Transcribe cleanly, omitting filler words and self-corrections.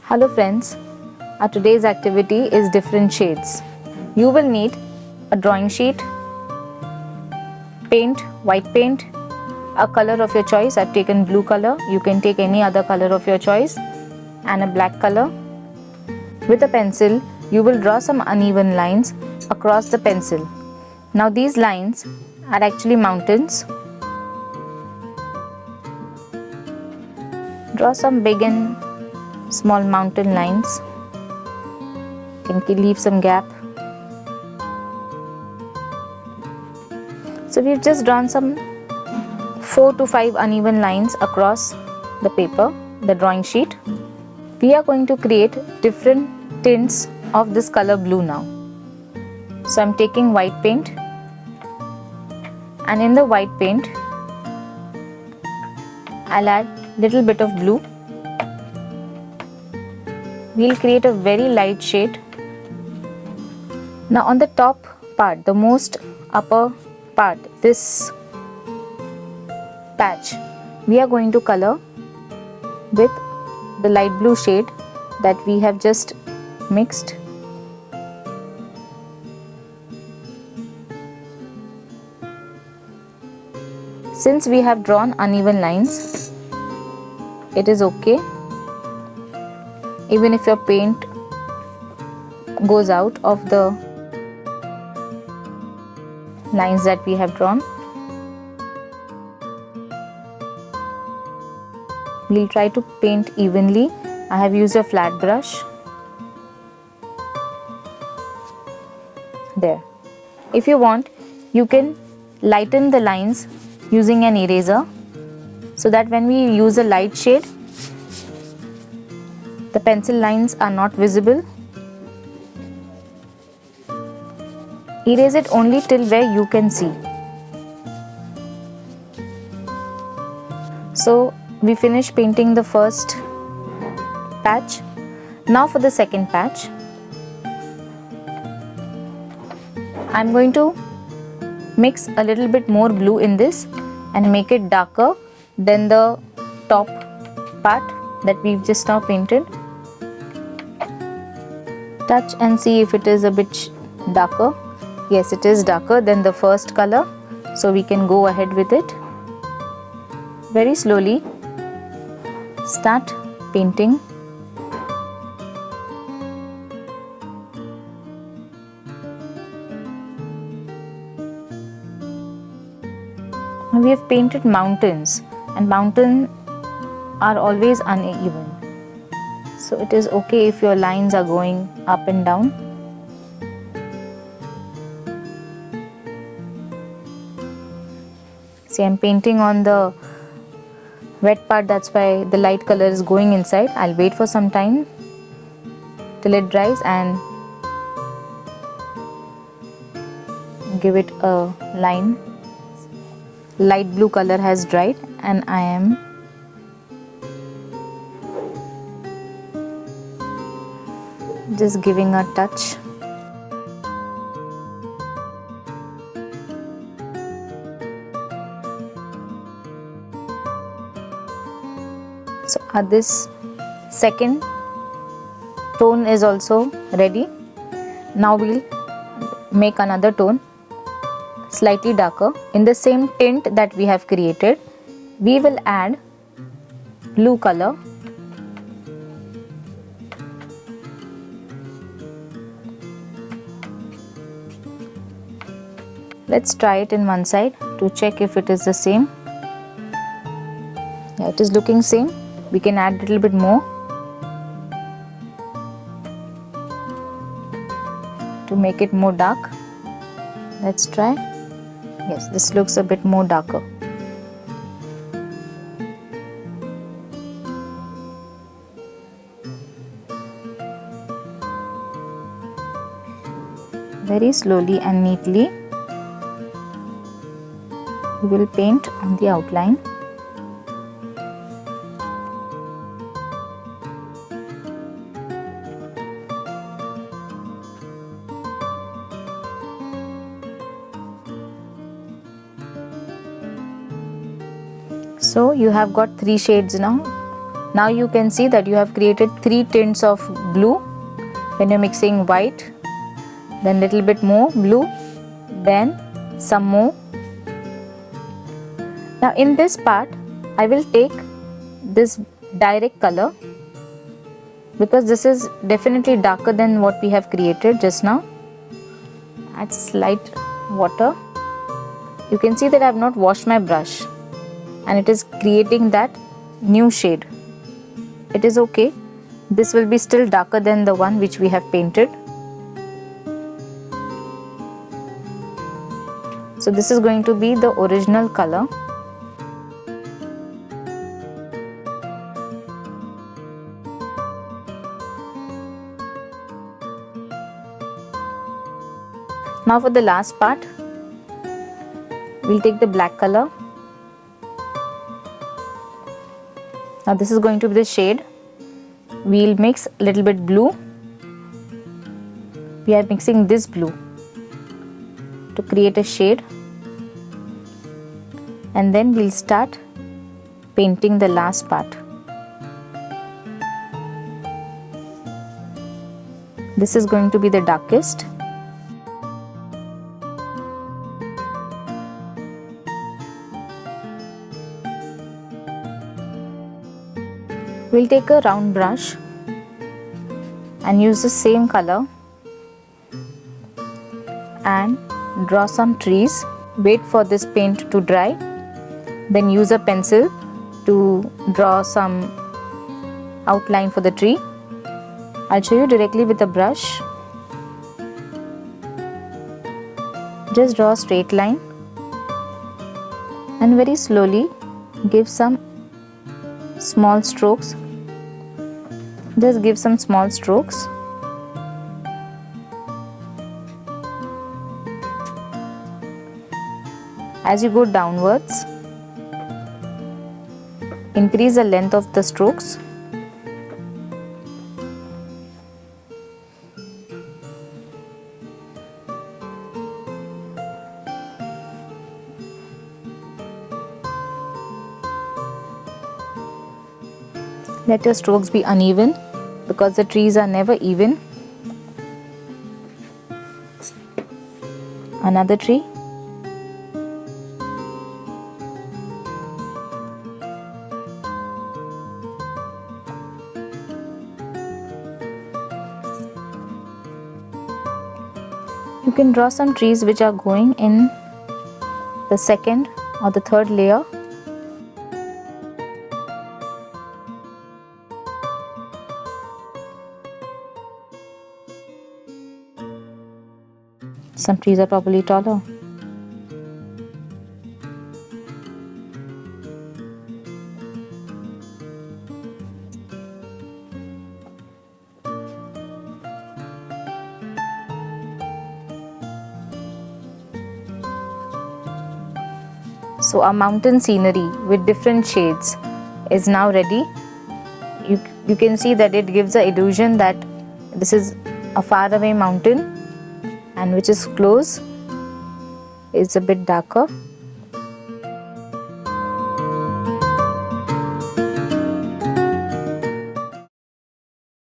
Hello friends, our today's activity is different shades. You will need a drawing sheet, paint, white paint, a color of your choice. I've taken blue color, you can take any other color of your choice, and a black color. With a pencil, you will draw some uneven lines across the pencil. Now these lines are actually mountains. Draw some big and small mountain lines. You can leave some gap. So we've just drawn some 4 to 5 uneven lines across the paper, the drawing sheet. We are going to create different tints of this color blue now. So I'm taking white paint, and in the white paint I'll add little bit of blue. We'll create a very light shade. Now on the top part, the most upper part, this patch, we are going to color with the light blue shade that we have just mixed. Since we have drawn uneven lines, it is okay even if your paint goes out of the lines that we have drawn. We'll try to paint evenly. I have used a flat brush. There. If you want, you can lighten the lines using an eraser so that when we use a light shade, the pencil lines are not visible. Erase it only till where you can see. So we finish painting the first patch. Now for the second patch, I'm going to mix a little bit more blue in this and make it darker than the top part that we've just now painted. Touch and see if it is a bit darker. Yes, it is darker than the first color, so we can go ahead with it. Very slowly start painting. We have painted mountains, and mountains are always uneven. So it is okay if your lines are going up and down. See, I'm painting on the wet part, that's why the light color is going inside. I'll wait for some time till it dries and give it a line. Light blue color has dried and I am just giving a touch. So this second tone is also ready. Now we'll make another tone slightly darker. In the same tint that we have created, we will add blue color. Let's try it in one side to check if it is the same. Yeah, it is looking same. We can add a little bit more to make it more dark. Let's try. Yes, this looks a bit more darker. Very slowly and neatly, we will paint on the outline. So you have got 3 shades now. Now you can see that you have created 3 tints of blue when you're mixing white, then little bit more blue, then some more. Now in this part I will take this direct color because this is definitely darker than what we have created just now. Add slight water. You can see that I have not washed my brush and it is creating that new shade. It is okay. This will be still darker than the one which we have painted. So this is going to be the original color. Now for the last part, we'll take the black color. Now this is going to be the shade. We'll mix a little bit blue. We are mixing this blue to create a shade, and then we'll start painting the last part. This is going to be the darkest. We'll take a round brush and use the same color and draw some trees. Wait for this paint to dry, then use a pencil to draw some outline for the tree. I'll show you directly with a brush. Just draw a straight line and very slowly give some small strokes. Just give some small strokes. As you go downwards, increase the length of the strokes. Let your strokes be uneven because the trees are never even. Another tree. You can draw some trees which are going in the second or the third layer. Some trees are probably taller. So our mountain scenery with different shades is now ready. You can see that it gives the illusion that this is a faraway mountain, and which is close is a bit darker.